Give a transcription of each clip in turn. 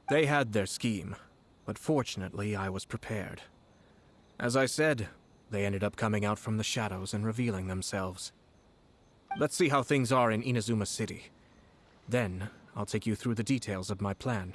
They had their scheme, but fortunately I was prepared. As I said, they ended up coming out from the shadows and revealing themselves. Let's see how things are in Inazuma City. Then, I'll take you through the details of my plan.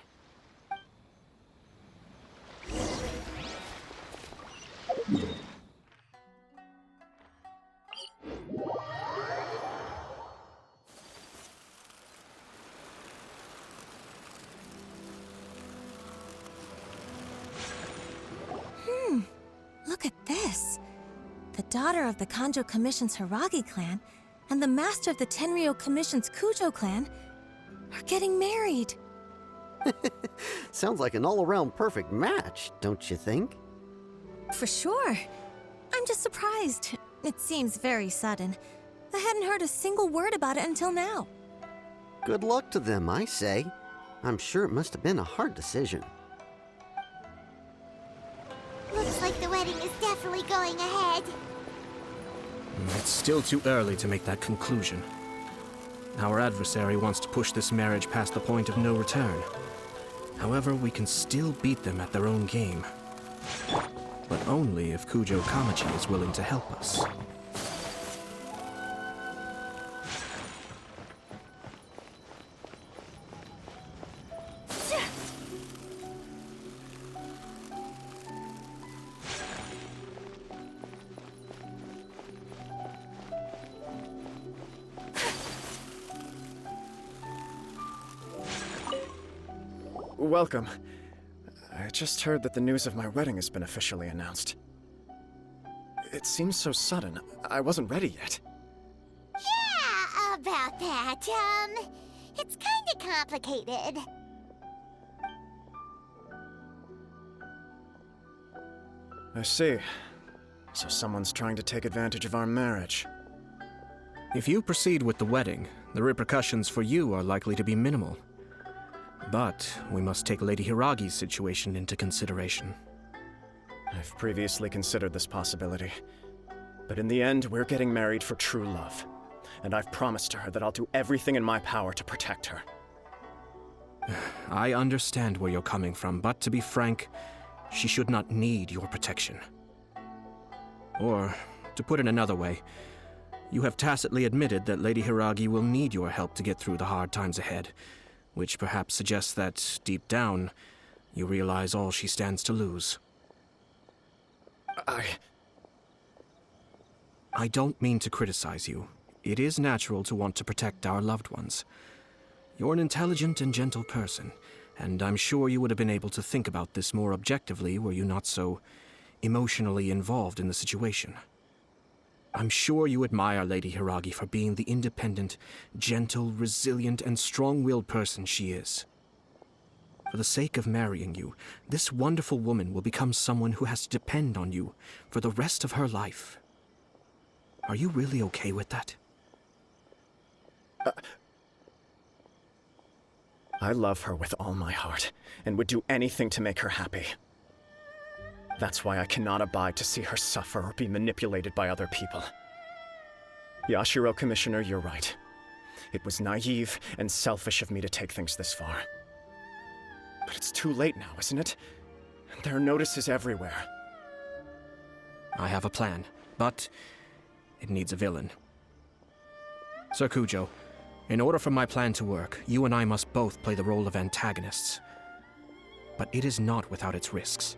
Look at this. The daughter of the Kanjo Commission's Hiragi clan and the master of the Tenryou Commission's Kujo clan are getting married. Sounds like an all-around perfect match, don't you think? For sure. I'm just surprised. It seems very sudden. I hadn't heard a single word about it until now. Good luck to them, I say. I'm sure it must have been a hard decision. Looks like the wedding is definitely going ahead. It's still too early to make that conclusion. Our adversary wants to push this marriage past the point of no return. However, we can still beat them at their own game. But only if Kujo Kamachi is willing to help us. Welcome. I just heard that the news of my wedding has been officially announced. It seems so sudden. I wasn't ready yet. Yeah, about that. It's kinda complicated. I see. So someone's trying to take advantage of our marriage. If you proceed with the wedding, the repercussions for you are likely to be minimal. But we must take Lady Hiragi's situation into consideration. I've previously considered this possibility. But in the end, we're getting married for true love. And I've promised her that I'll do everything in my power to protect her. I understand where you're coming from, but to be frank, she should not need your protection. Or, to put it another way, you have tacitly admitted that Lady Hiragi will need your help to get through the hard times ahead, which perhaps suggests that, deep down, you realize all she stands to lose. I don't mean to criticize you. It is natural to want to protect our loved ones. You're an intelligent and gentle person, and I'm sure you would have been able to think about this more objectively were you not so emotionally involved in the situation. I'm sure you admire Lady Hiragi for being the independent, gentle, resilient, and strong-willed person she is. For the sake of marrying you, this wonderful woman will become someone who has to depend on you for the rest of her life. Are you really okay with that? I love her with all my heart, and would do anything to make her happy. That's why I cannot abide to see her suffer or be manipulated by other people. Yashiro Commissioner, you're right. It was naive and selfish of me to take things this far. But it's too late now, isn't it? There are notices everywhere. I have a plan, but it needs a villain. Sir Kujo, in order for my plan to work, you and I must both play the role of antagonists. But it is not without its risks.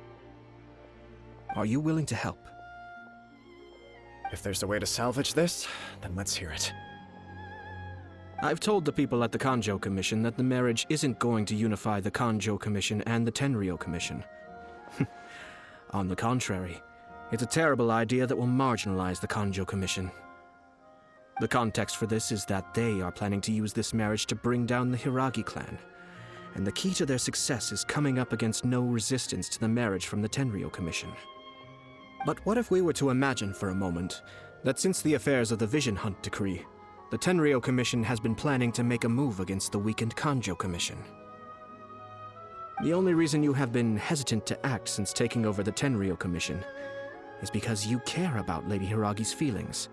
Are you willing to help? If there's a way to salvage this, then let's hear it. I've told the people at the Kanjo Commission that the marriage isn't going to unify the Kanjo Commission and the Tenryou Commission. On the contrary, it's a terrible idea that will marginalize the Kanjo Commission. The context for this is that they are planning to use this marriage to bring down the Hiragi clan, and the key to their success is coming up against no resistance to the marriage from the Tenryou Commission. But what if we were to imagine for a moment that since the affairs of the Vision Hunt Decree, the Tenryou Commission has been planning to make a move against the weakened Kanjo Commission? The only reason you have been hesitant to act since taking over the Tenryou Commission is because you care about Lady Hiragi's feelings.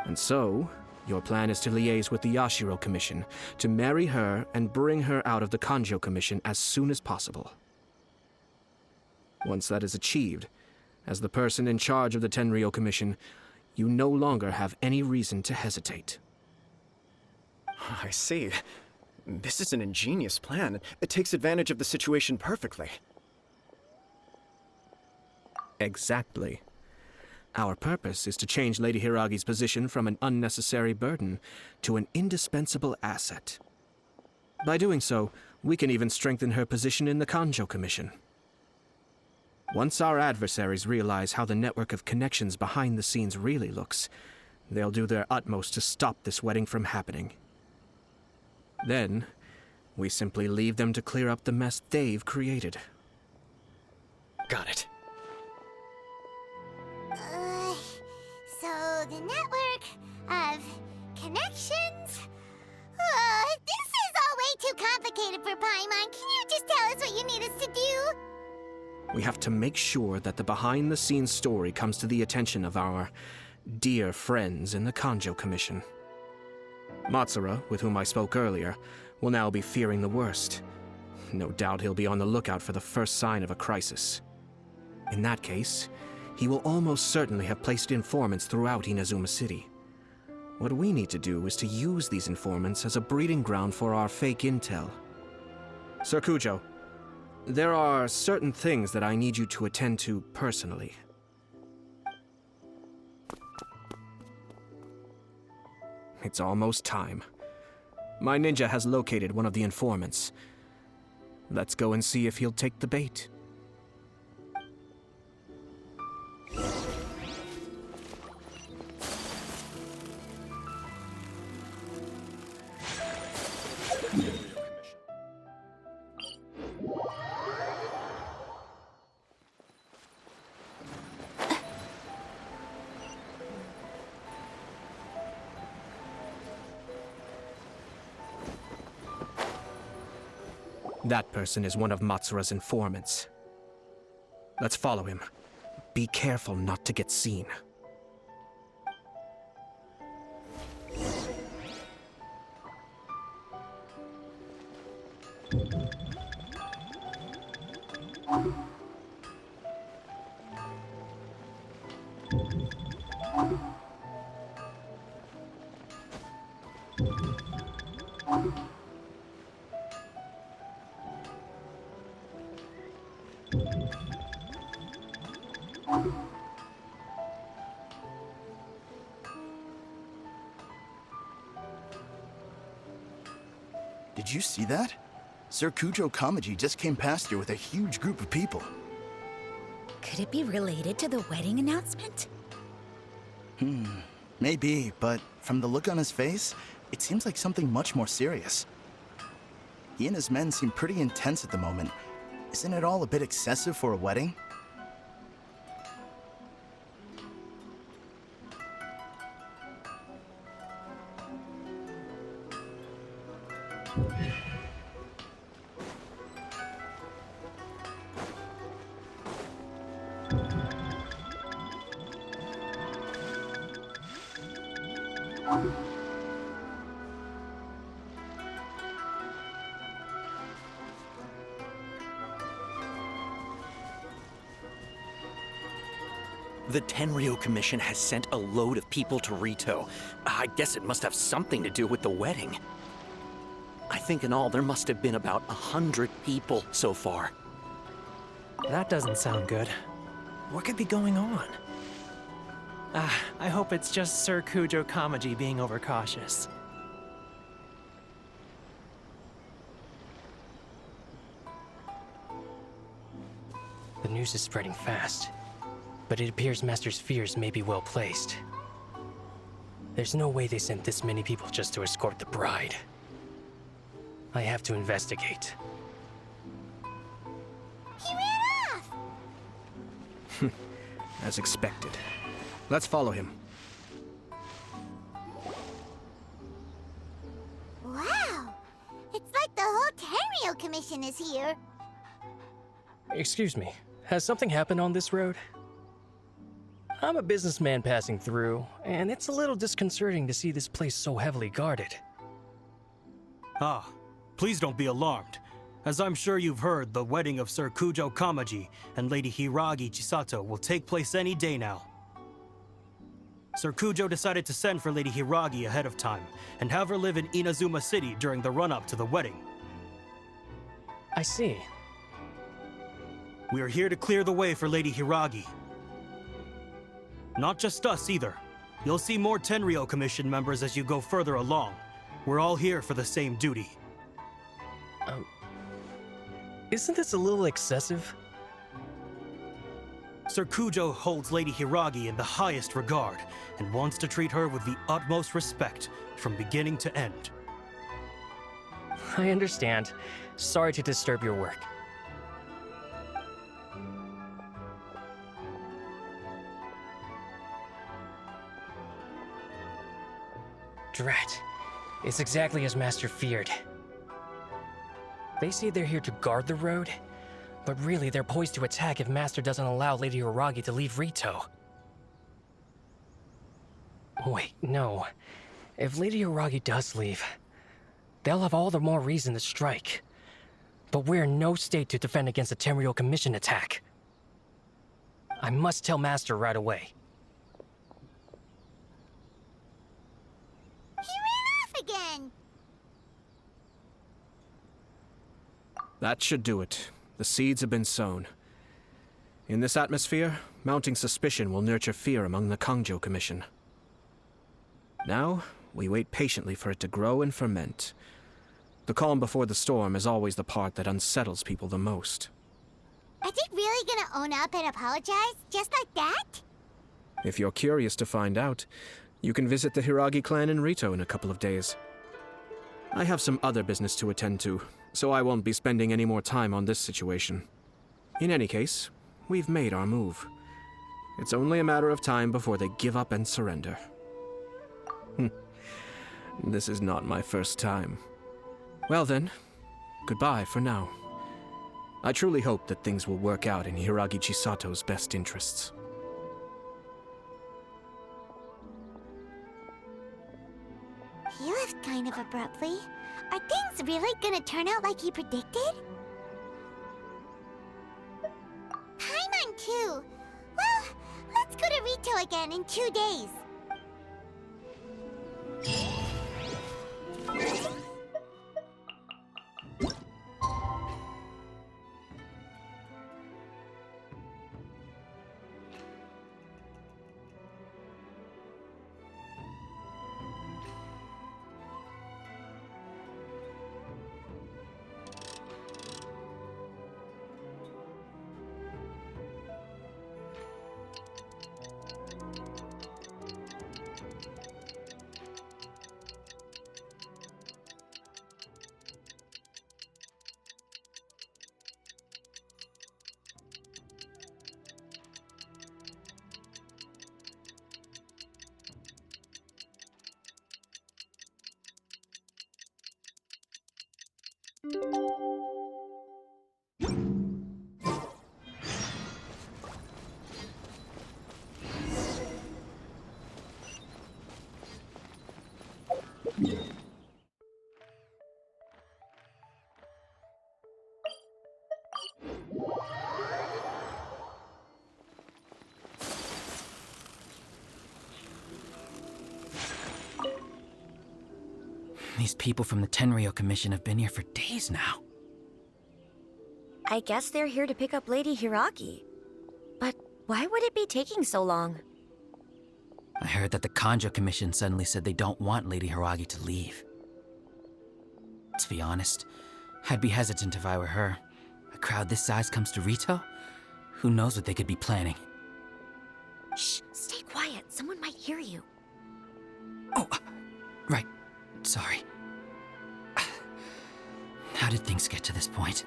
And so, Your plan is to liaise with the Yashiro Commission, to marry her and bring her out of the Kanjo Commission as soon as possible. Once that is achieved, as the person in charge of the Tenryou Commission, you no longer have any reason to hesitate. I see. This is an ingenious plan. It takes advantage of the situation perfectly. Exactly. Our purpose is to change Lady Hiragi's position from an unnecessary burden to an indispensable asset. By doing so, we can even strengthen her position in the Kanjo Commission. Once our adversaries realize how the network of connections behind the scenes really looks, they'll do their utmost to stop this wedding from happening. Then, we simply leave them to clear up the mess they've created. Got it. So the network of connections? This is all way too complicated for Paimon. Can you just tell us what you need us to do? We have to make sure that the behind-the-scenes story comes to the attention of our dear friends in the Kanjo Commission. Matsura, with whom I spoke earlier, will now be fearing the worst. No doubt he'll be on the lookout for the first sign of a crisis. In that case, he will almost certainly have placed informants throughout Inazuma City. What we need to do is to use these informants as a breeding ground for our fake intel. Sir Kujo, there are certain things that I need you to attend to personally. It's almost time. My ninja has located one of the informants. Let's go and see if he'll take the bait. That person is one of Matsura's informants. Let's follow him. Be careful not to get seen. Did you see that? Sir Kujo Kamaji just came past here with a huge group of people. Could it be related to the wedding announcement? Maybe, but from the look on his face, it seems like something much more serious. He and his men seem pretty intense at the moment. Isn't it all a bit excessive for a wedding? The Tenryou Commission has sent a load of people to Rito. I guess it must have something to do with the wedding. I think in all there must have been about 100 people so far. That doesn't sound good. What could be going on? I hope it's just Sir Kujo Kamaji being overcautious. The news is spreading fast, but it appears Master's fears may be well placed. There's no way they sent this many people just to escort the bride. I have to investigate. He ran off! As expected. Let's follow him. Wow! It's like the whole Tenryou Commission is here. Excuse me, has something happened on this road? I'm a businessman passing through, and it's a little disconcerting to see this place so heavily guarded. Ah, please don't be alarmed. As I'm sure you've heard, the wedding of Sir Kujo Kamaji and Lady Hiragi Chisato will take place any day now. Sir Kujo decided to send for Lady Hiragi ahead of time and have her live in Inazuma City during the run-up to the wedding. I see. We are here to clear the way for Lady Hiragi. Not just us either. You'll see more Tenryou Commission members as you go further along. We're all here for the same duty. Isn't this a little excessive? Sir Kujo holds Lady Hiragi in the highest regard and wants to treat her with the utmost respect from beginning to end. I understand. Sorry to disturb your work. Drat. It's exactly as Master feared. They say they're here to guard the road, but really they're poised to attack if Master doesn't allow Lady Hiragi to leave Rito. Wait, no. If Lady Hiragi does leave, they'll have all the more reason to strike. But we're in no state to defend against a Tenryou Commission attack. I must tell Master right away. He ran off again! That should do it. The seeds have been sown. In this atmosphere, mounting suspicion will nurture fear among the Kangjo Commission. Now, we wait patiently for it to grow and ferment. The calm before the storm is always the part that unsettles people the most. Are they really gonna own up and apologize, just like that? If you're curious to find out, you can visit the Hiragi clan in Rito in a couple of days. I have some other business to attend to, so I won't be spending any more time on this situation. In any case, we've made our move. It's only a matter of time before they give up and surrender. This is not my first time. Well then, goodbye for now. I truly hope that things will work out in Hiragi Chisato's best interests. He left kind of abruptly. Are things really gonna turn out like he predicted? Paimon too. Well, let's go to Rito again in 2 days. These people from the Tenryou Commission have been here for days now. I guess they're here to pick up Lady Hiragi. But why would it be taking so long? I heard that the Kangjo Commission suddenly said they don't want Lady Hiragi to leave. To be honest, I'd be hesitant if I were her. A crowd this size comes to Rito? Who knows what they could be planning? Shh, stay quiet. Someone might hear you. Oh, right. Sorry. How did things get to this point?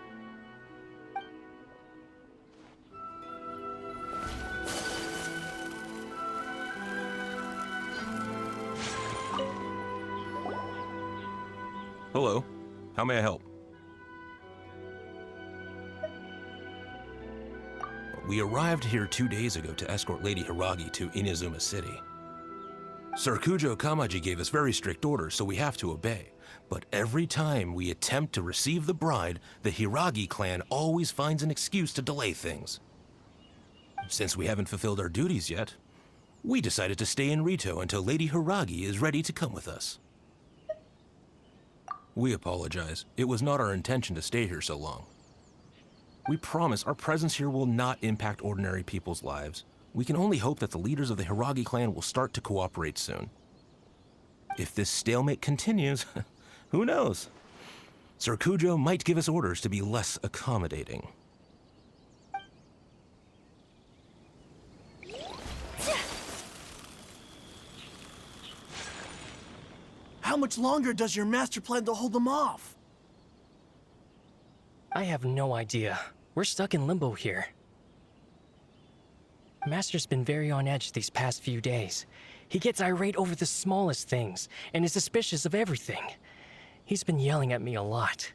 Hello. How may I help? We arrived here 2 days ago to escort Lady Hiragi to Inazuma City. Sir Kujo Kamaji gave us very strict orders, so we have to obey. But every time we attempt to receive the bride, the Hiragi clan always finds an excuse to delay things. Since we haven't fulfilled our duties yet, we decided to stay in Rito until Lady Hiragi is ready to come with us. We apologize. It was not our intention to stay here so long. We promise our presence here will not impact ordinary people's lives. We can only hope that the leaders of the Hiragi clan will start to cooperate soon. If this stalemate continues, who knows? Sir Kujo might give us orders to be less accommodating. How much longer does your master plan to hold them off? I have no idea. We're stuck in limbo here. Master's been very on edge these past few days. He gets irate over the smallest things, and is suspicious of everything. He's been yelling at me a lot.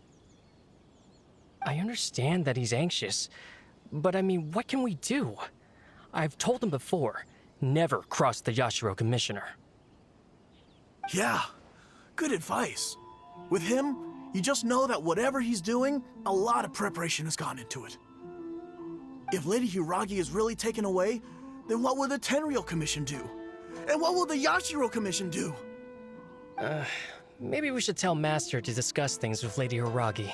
I understand that he's anxious, but I mean, what can we do? I've told him before, never cross the Yashiro Commissioner. Yeah, good advice. With him, you just know that whatever he's doing, a lot of preparation has gone into it. If Lady Hiragi is really taken away, then what will the Tenryou Commission do? And what will the Yashiro Commission do? Maybe we should tell Master to discuss things with Lady Hiragi.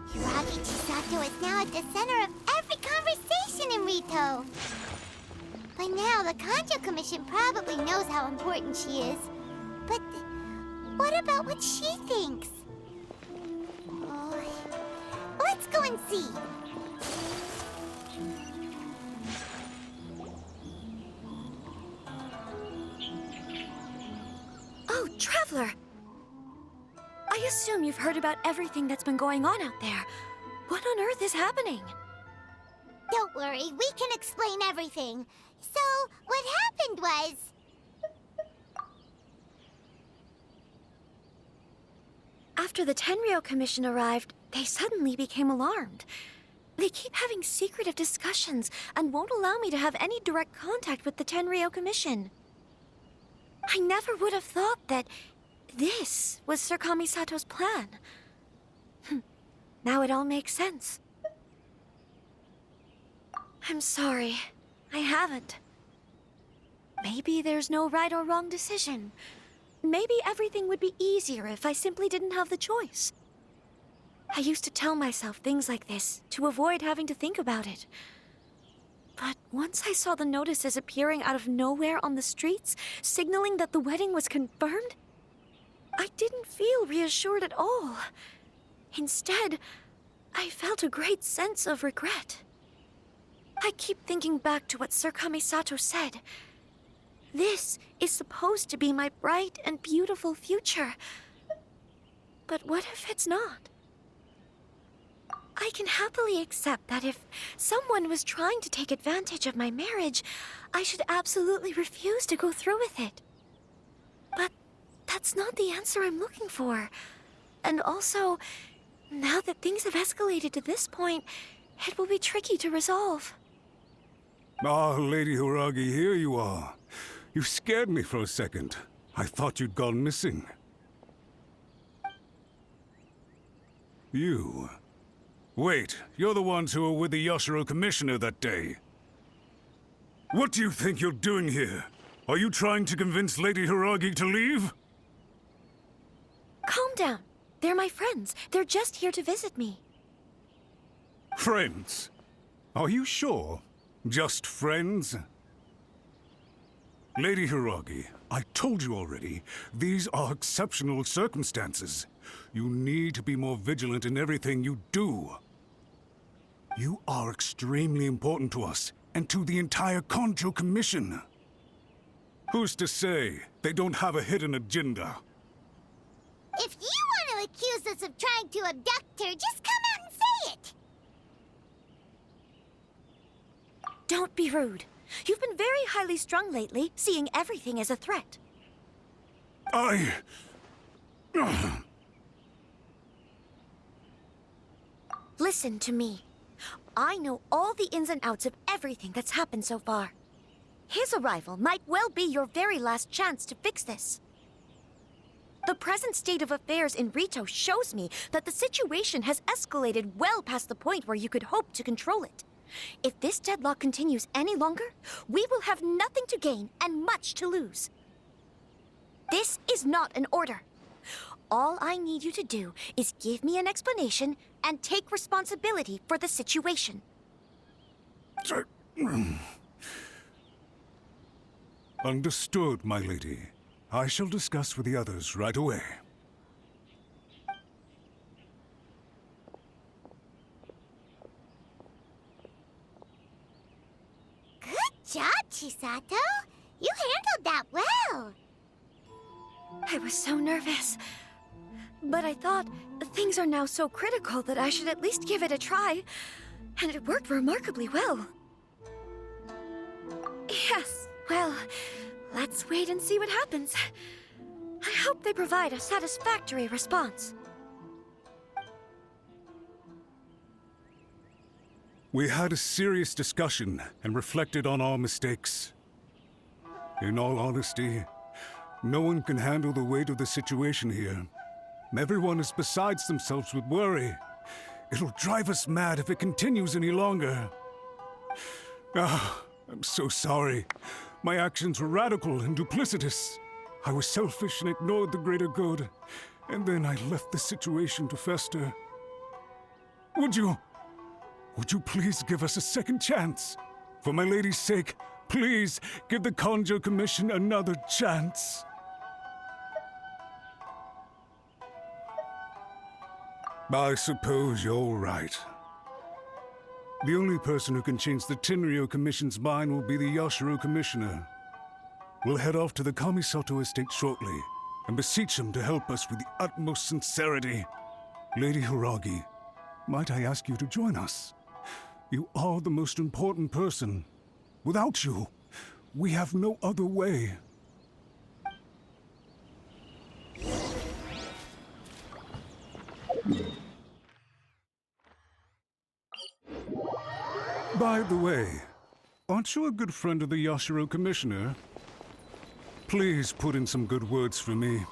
Hiragi Chisato is now at the center of every conversation in Rito. By now, the Kanjo Commission probably knows how important she is. But what about what she thinks? Oh, let's go and see. Oh, Traveler! I assume you've heard about everything that's been going on out there. What on earth is happening? Don't worry, we can explain everything. So, what happened was... After the Tenryou Commission arrived, they suddenly became alarmed. They keep having secretive discussions and won't allow me to have any direct contact with the Tenryou Commission. I never would have thought that this was Sir Kamisato's plan. Now it all makes sense. I'm sorry. I haven't. Maybe there's no right or wrong decision. Maybe everything would be easier if I simply didn't have the choice. I used to tell myself things like this to avoid having to think about it. But once I saw the notices appearing out of nowhere on the streets, signaling that the wedding was confirmed, I didn't feel reassured at all. Instead, I felt a great sense of regret. I keep thinking back to what Sir Kamisato said. This is supposed to be my bright and beautiful future. But what if it's not? I can happily accept that if someone was trying to take advantage of my marriage, I should absolutely refuse to go through with it. But that's not the answer I'm looking for. And also, now that things have escalated to this point, it will be tricky to resolve. Ah, Lady Hiragi, here you are. You scared me for a second. I thought you'd gone missing. You... Wait, you're the ones who were with the Yashiro Commissioner that day. What do you think you're doing here? Are you trying to convince Lady Hiragi to leave? Calm down. They're my friends. They're just here to visit me. Friends? Are you sure? Just friends? Lady Hiragi, I told you already, these are exceptional circumstances. You need to be more vigilant in everything you do. You are extremely important to us, and to the entire Kanjo Commission. Who's to say they don't have a hidden agenda? If you want to accuse us of trying to abduct her, just come out and say it! Don't be rude. You've been very highly strung lately, seeing everything as a threat. Listen to me. I know all the ins and outs of everything that's happened so far. His arrival might well be your very last chance to fix this. The present state of affairs in Rito shows me that the situation has escalated well past the point where you could hope to control it. If this deadlock continues any longer, we will have nothing to gain and much to lose. This is not an order. All I need you to do is give me an explanation and take responsibility for the situation. Understood, my lady. I shall discuss with the others right away. Good job, Chisato. You handled that well. I was so nervous. But I thought things are now so critical that I should at least give it a try. And it worked remarkably well. Yes, well, let's wait and see what happens. I hope they provide a satisfactory response. We had a serious discussion and reflected on our mistakes. In all honesty, no one can handle the weight of the situation here. Everyone is besides themselves with worry. It'll drive us mad if it continues any longer. I'm so sorry. My actions were radical and duplicitous. I was selfish and ignored the greater good. And then I left the situation to fester. Would you please give us a second chance? For my lady's sake, please give the Kanjo Commission another chance. I suppose you're right. The only person who can change the Tenryou Commission's mind will be the Yashiro Commissioner. We'll head off to the Kamisato estate shortly and beseech him to help us with the utmost sincerity. Lady Hiragi, might I ask you to join us? You are the most important person. Without you, we have no other way. By the way, aren't you a good friend of the Yashiro Commissioner? Please put in some good words for me.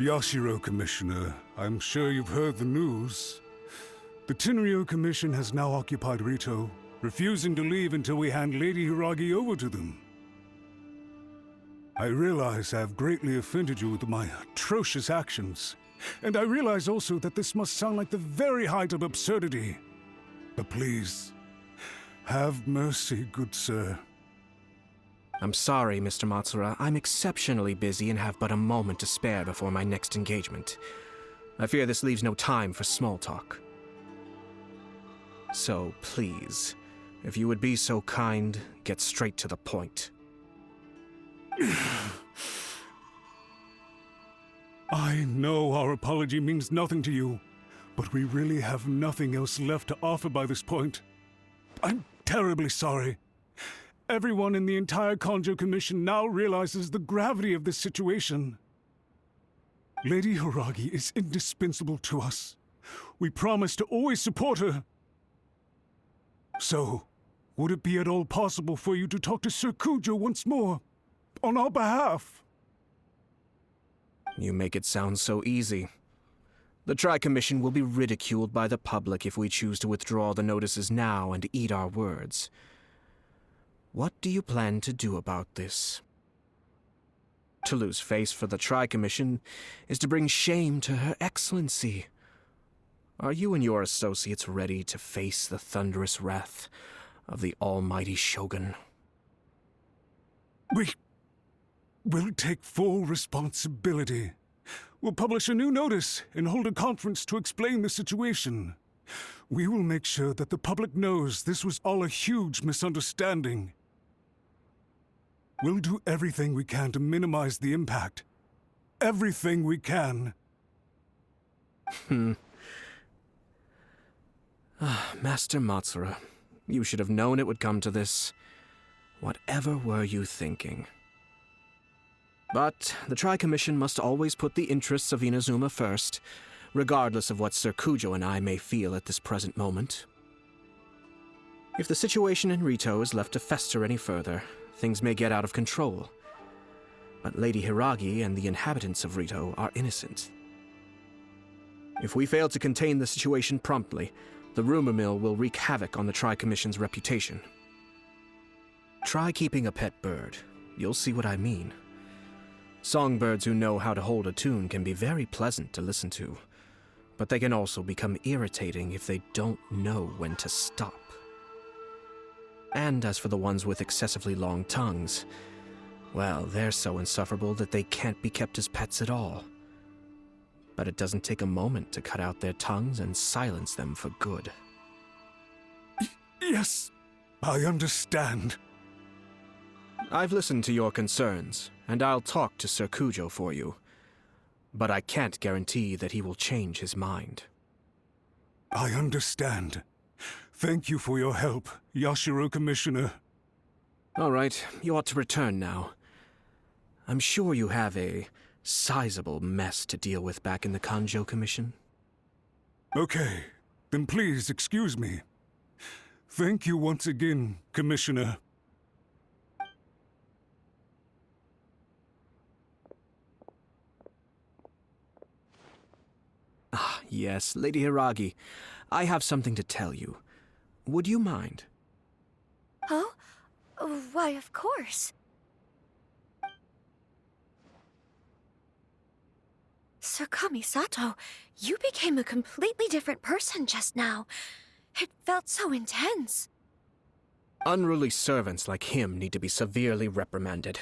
Yashiro Commissioner, I'm sure you've heard the news. The Tenryou Commission has now occupied Rito, refusing to leave until we hand Lady Hiragi over to them. I realize I have greatly offended you with my atrocious actions, and I realize also that this must sound like the very height of absurdity. But please, have mercy, good sir. I'm sorry, Mr. Matsura. I'm exceptionally busy and have but a moment to spare before my next engagement. I fear this leaves no time for small talk. So, please, if you would be so kind, get straight to the point. I know our apology means nothing to you, but we really have nothing else left to offer by this point. I'm terribly sorry. Everyone in the entire Kanjo Commission now realizes the gravity of this situation. Lady Hiragi is indispensable to us. We promise to always support her. So, would it be at all possible for you to talk to Sir Kujo once more, on our behalf? You make it sound so easy. The Tri-Commission will be ridiculed by the public if we choose to withdraw the notices now and eat our words. What do you plan to do about this? To lose face for the Tri-Commission is to bring shame to Her Excellency. Are you and your associates ready to face the thunderous wrath of the almighty Shogun. We'll take full responsibility. We'll publish a new notice and hold a conference to explain the situation. We will make sure that the public knows this was all a huge misunderstanding. We'll do everything we can to minimize the impact. Everything we can. Master Matsura, you should have known it would come to this. Whatever were you thinking? But the Tri-Commission must always put the interests of Inazuma first, regardless of what Sir Kujo and I may feel at this present moment. If the situation in Rito is left to fester any further, things may get out of control. But Lady Hiragi and the inhabitants of Rito are innocent. If we fail to contain the situation promptly, the rumor mill will wreak havoc on the Tri-Commission's reputation. Try keeping a pet bird. You'll see what I mean. Songbirds who know how to hold a tune can be very pleasant to listen to, but they can also become irritating if they don't know when to stop. And as for the ones with excessively long tongues, well, they're so insufferable that they can't be kept as pets at all. But it doesn't take a moment to cut out their tongues and silence them for good. Yes, I understand. I've listened to your concerns, and I'll talk to Sir Kujo for you. But I can't guarantee that he will change his mind. I understand. Thank you for your help, Yashiro Commissioner. All right, you ought to return now. I'm sure you have a sizable mess to deal with back in the Kanjo Commission. Okay, then please excuse me. Thank you once again, Commissioner. Ah, yes, Lady Hiragi. I have something to tell you. Would you mind? Oh? Why, of course. Sir Kamisato, you became a completely different person just now. It felt so intense. Unruly servants like him need to be severely reprimanded.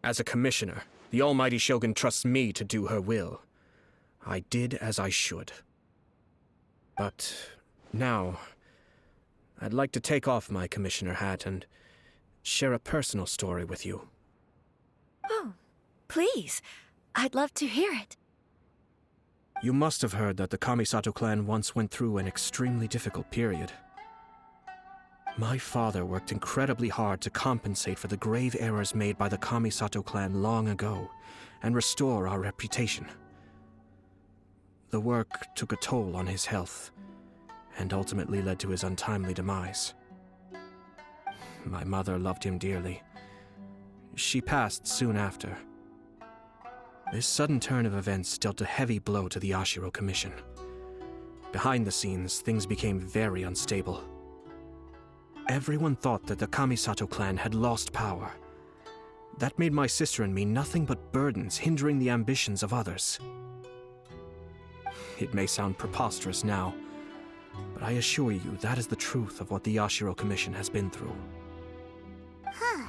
As a commissioner, the almighty Shogun trusts me to do her will. I did as I should. But now, I'd like to take off my commissioner hat and share a personal story with you. Oh, please. I'd love to hear it. You must have heard that the Kamisato clan once went through an extremely difficult period. My father worked incredibly hard to compensate for the grave errors made by the Kamisato clan long ago and restore our reputation. The work took a toll on his health and ultimately led to his untimely demise. My mother loved him dearly. She passed soon after. This sudden turn of events dealt a heavy blow to the Yashiro Commission. Behind the scenes, things became very unstable. Everyone thought that the Kamisato clan had lost power. That made my sister and me nothing but burdens, hindering the ambitions of others. It may sound preposterous now, but I assure you that is the truth of what the Yashiro Commission has been through. Huh.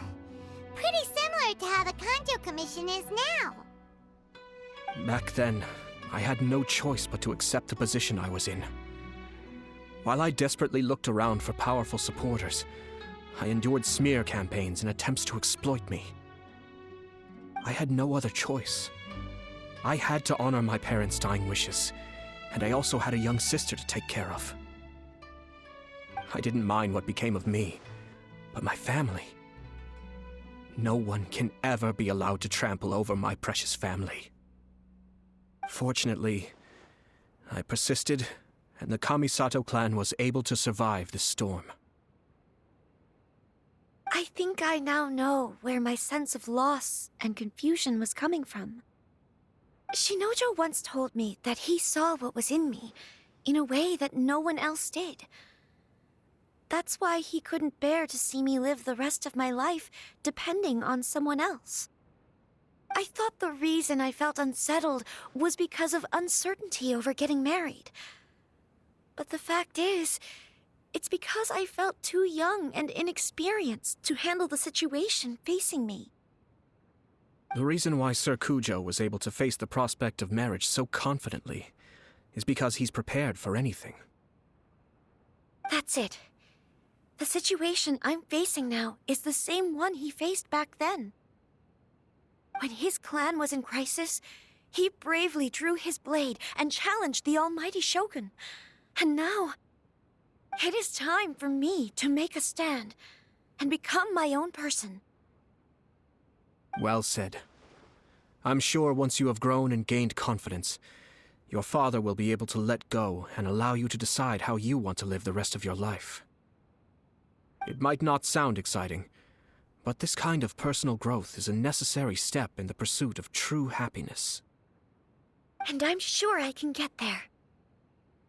Pretty similar to how the Kanjo Commission is now. Back then, I had no choice but to accept the position I was in. While I desperately looked around for powerful supporters, I endured smear campaigns and attempts to exploit me. I had no other choice. I had to honor my parents' dying wishes, and I also had a young sister to take care of. I didn't mind what became of me, but my family. No one can ever be allowed to trample over my precious family. Fortunately, I persisted, and the Kamisato clan was able to survive the storm. I think I now know where my sense of loss and confusion was coming from. Shinojo once told me that he saw what was in me in a way that no one else did. That's why he couldn't bear to see me live the rest of my life depending on someone else. I thought the reason I felt unsettled was because of uncertainty over getting married. But the fact is, It's because I felt too young and inexperienced to handle the situation facing me. The reason why Sir Kujo was able to face the prospect of marriage so confidently is because he's prepared for anything. That's it. The situation I'm facing now is the same one he faced back then. When his clan was in crisis, he bravely drew his blade and challenged the almighty Shogun. And now, it is time for me to make a stand and become my own person. Well said. I'm sure once you have grown and gained confidence, your father will be able to let go and allow you to decide how you want to live the rest of your life. It might not sound exciting, but this kind of personal growth is a necessary step in the pursuit of true happiness. And I'm sure I can get there.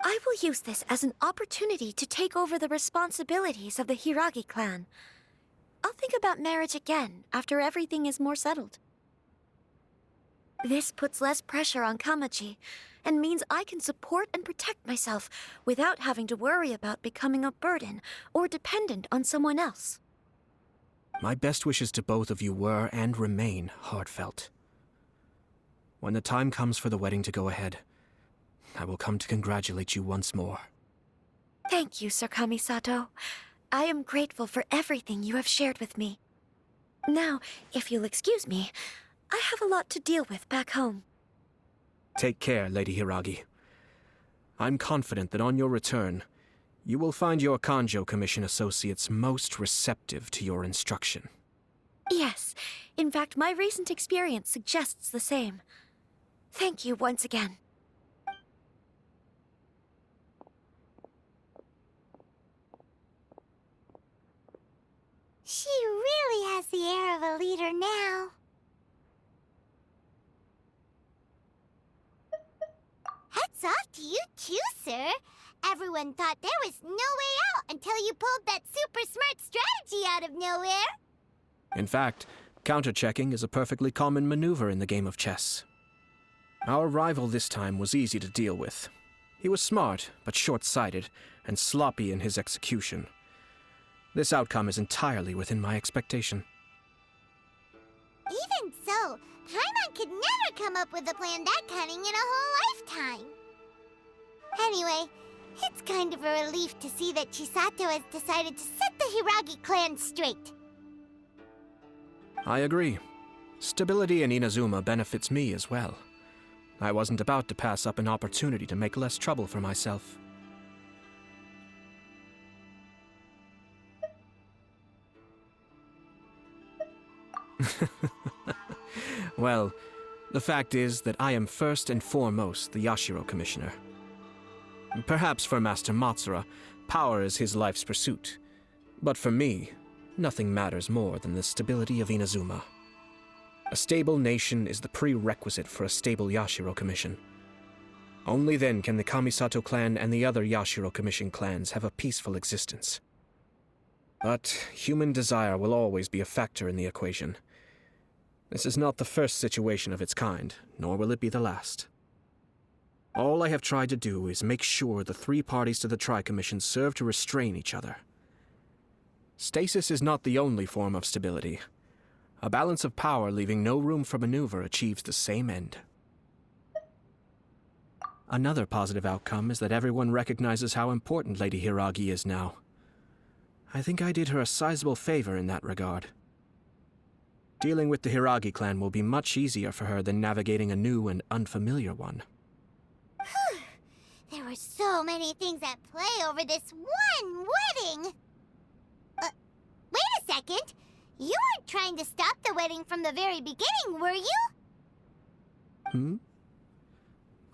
I will use this as an opportunity to take over the responsibilities of the Hiragi clan. I'll think about marriage again after everything is more settled. This puts less pressure on Kamaji, and means I can support and protect myself without having to worry about becoming a burden or dependent on someone else. My best wishes to both of you were and remain heartfelt. When the time comes for the wedding to go ahead, I will come to congratulate you once more. Thank you, Sir Kamisato. I am grateful for everything you have shared with me. Now, if you'll excuse me, I have a lot to deal with back home. Take care, Lady Hiragi. I'm confident that on your return, you will find your Kanjo Commission associates most receptive to your instruction. Yes, in fact, my recent experience suggests the same. Thank you once again. She really has the air of a leader now. Hats off to you too, sir. Everyone thought there was no way out until you pulled that super smart strategy out of nowhere. In fact, counter-checking is a perfectly common maneuver in the game of chess. Our rival this time was easy to deal with. He was smart, but short-sighted, and sloppy in his execution. This outcome is entirely within my expectation. Even so, Paimon could never come up with a plan that cunning in a whole lifetime. Anyway, it's kind of a relief to see that Chisato has decided to set the Hiragi clan straight. I agree. Stability in Inazuma benefits me as well. I wasn't about to pass up an opportunity to make less trouble for myself. Well, the fact is that I am first and foremost the Yashiro Commissioner. Perhaps for Master Matsura, power is his life's pursuit. But for me, nothing matters more than the stability of Inazuma. A stable nation is the prerequisite for a stable Yashiro Commission. Only then can the Kamisato clan and the other Yashiro Commission clans have a peaceful existence. But human desire will always be a factor in the equation. This is not the first situation of its kind, nor will it be the last. All I have tried to do is make sure the three parties to the Tri-Commission serve to restrain each other. Stasis is not the only form of stability. A balance of power leaving no room for maneuver achieves the same end. Another positive outcome is that everyone recognizes how important Lady Hiragi is now. I think I did her a sizable favor in that regard. Dealing with the Hiragi clan will be much easier for her than navigating a new and unfamiliar one. There were so many things at play over this one wedding. Wait a second. You weren't trying to stop the wedding from the very beginning, were you?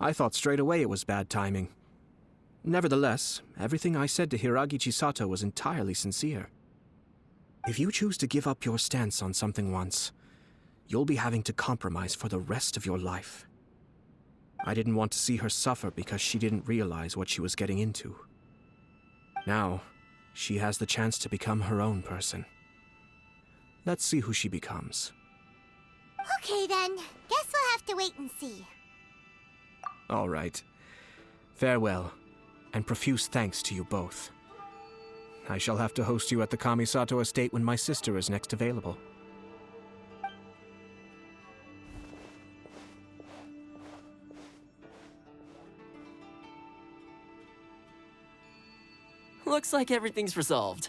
I thought straight away it was bad timing. Nevertheless, everything I said to Hiragi Chisato was entirely sincere. If you choose to give up your stance on something once, you'll be having to compromise for the rest of your life. I didn't want to see her suffer because she didn't realize what she was getting into. Now, she has the chance to become her own person. Let's see who she becomes. Okay then, guess we'll have to wait and see. All right. Farewell, and profuse thanks to you both. I shall have to host you at the Kamisato estate when my sister is next available. Looks like everything's resolved.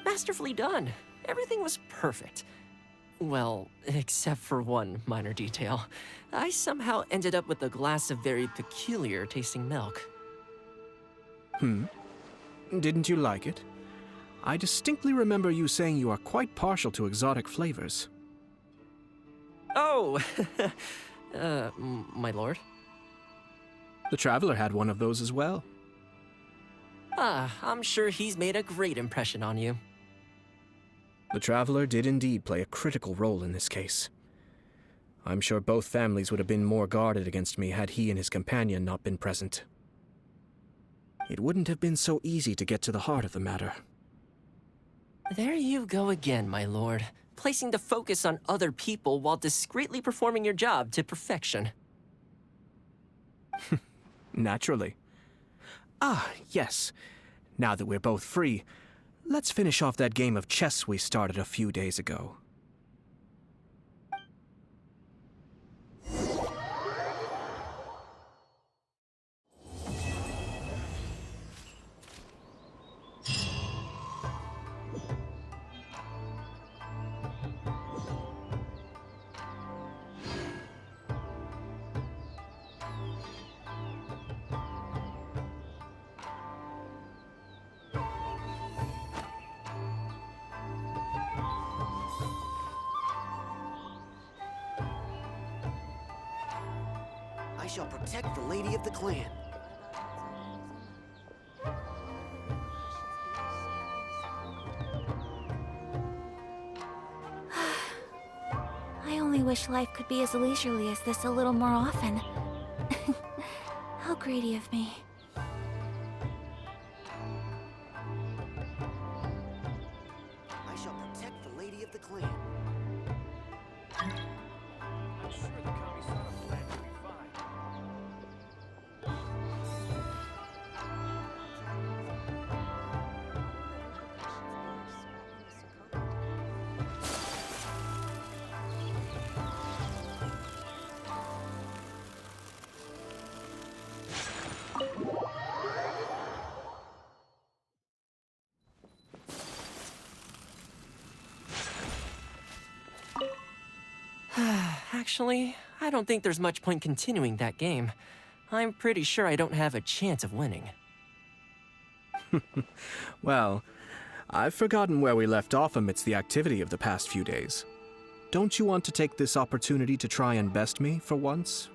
Masterfully done. Everything was perfect. Well, except for one minor detail. I somehow ended up with a glass of very peculiar tasting milk. Didn't you like it? I distinctly remember you saying you are quite partial to exotic flavors. Oh! My lord? The Traveler had one of those as well. Ah, I'm sure he's made a great impression on you. The Traveler did indeed play a critical role in this case. I'm sure both families would have been more guarded against me had he and his companion not been present. It wouldn't have been so easy to get to the heart of the matter. There you go again, my lord. Placing the focus on other people while discreetly performing your job to perfection. Naturally. Ah, yes. Now that we're both free, let's finish off that game of chess we started a few days ago. I shall protect the lady of the clan. I only wish life could be as leisurely as this a little more often. How greedy of me. I shall protect the lady of the clan. I'm sure the Kamisato plan will be fine. Actually, I don't think there's much point continuing that game. I'm pretty sure I don't have a chance of winning. Well, I've forgotten where we left off amidst the activity of the past few days. Don't you want to take this opportunity to try and best me for once?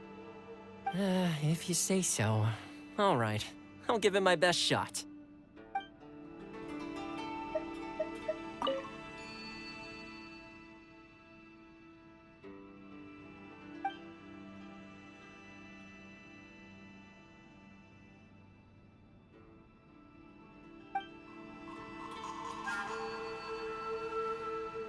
If you say so. All right, I'll give it my best shot.